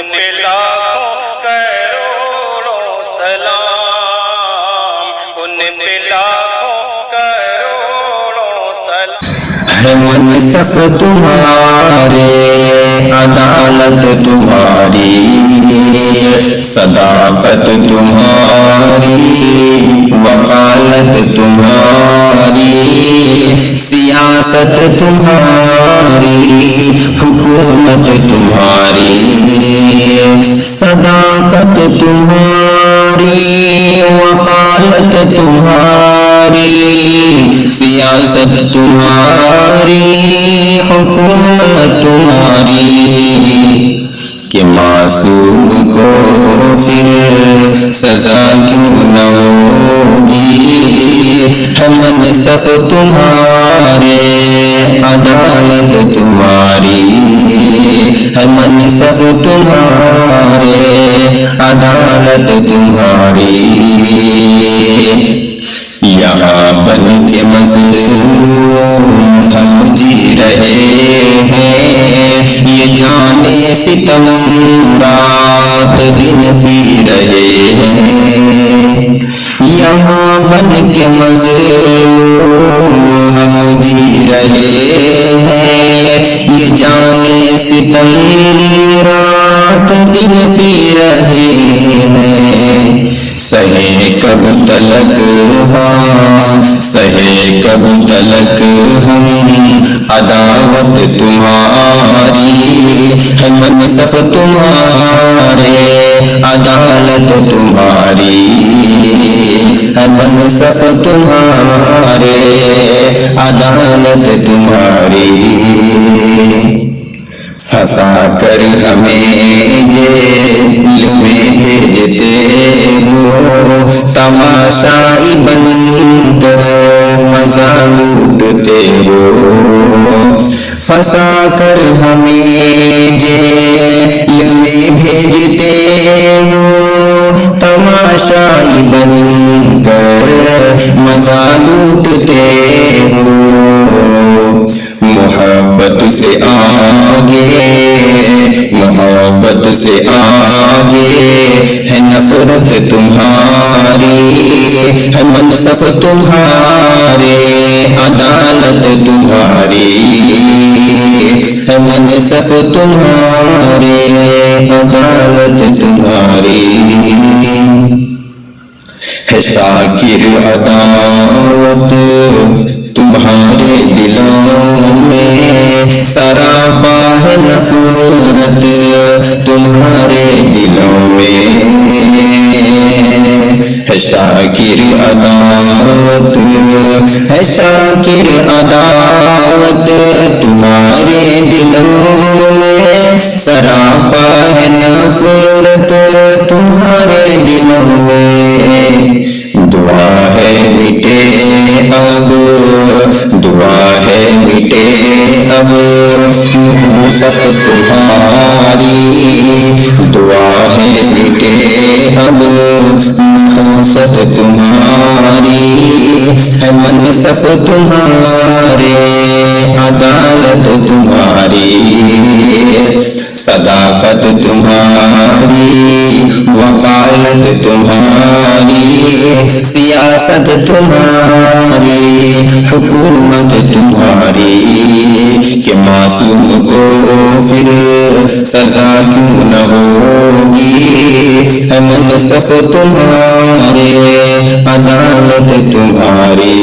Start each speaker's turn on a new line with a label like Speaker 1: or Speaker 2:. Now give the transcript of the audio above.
Speaker 1: پہ لاکھوں کروڑوں سلام، ان پہ لاکھوں کروڑوں سلام۔
Speaker 2: ہے منصف تمہارے، عدالت تمہاری، صداقت تمہاری، وکالت تمہاری، سیاست تمہاری، حکومت تمہاری، صداقت تمہاری، وکالت تمہاری، سیاست تمہاری، حکومت تمہاری، کہ معصوم کو پھر سزا کیوں نہ ہوگی؟ ہے منصف تمہارے، عدالت تمہاری، ہے منصف تمہارے، عدالت تمہاری۔ یہاں بن کے مظلوم ہم جی رہے ہیں، یہ جانے ستم رات دن پی رہے ہیں۔ یہاں بن کے مظلوم ہم جی رہے ہیں، یہ جانے ستم رات دن پی رہے ہیں۔ سہے کب تلک ہاں، سہے کب تلک ہم عداوت تمہاری، ہے منصف تمہارے، عدالت تمہاری، ہے منصف تمہارے، عدالت تمہاری۔ پھنسا کر ہمیں جیل میں بھیجتے ہو، تماشائی بن کر مزہ لوٹتے ہو۔ پھنسا کر ہمیں جیل میں بھیجتے ہو، تماشائی بن کر مزہ لوٹتے ہو۔ محبت سے آگے، محبت سے آگے ہے نفرت تمہاری، ہے منصف تمہارے، عدالت تمہاری، ہے منصف تمہارے، عدالت تمہاری۔ ہے شاکر عداوت تمہارے دلوں میں، سراپا ہے نفرت تمہارے دلوں میں۔ ہے شاکر عداوت، ہے شاکر عداوت تمہارے دلوں میں، سراپا ہے نفرت تمہارے دلوں میں۔ دعا ہے مٹے اب، دعا ہے مٹے اب نحوست تمہاری، دعا ہے مٹے اب نحوست تمہاری، ہے منصف تمہارے، عدالت تمہاری، صداقت تمہاری، وکالت تمہاری، سیاست تمہاری، حکومت تمہاری، کہ معصوم کو پھر سزا کیوں نہ ہوگی؟ ہے منصف تمہارے، عدالت تمہاری۔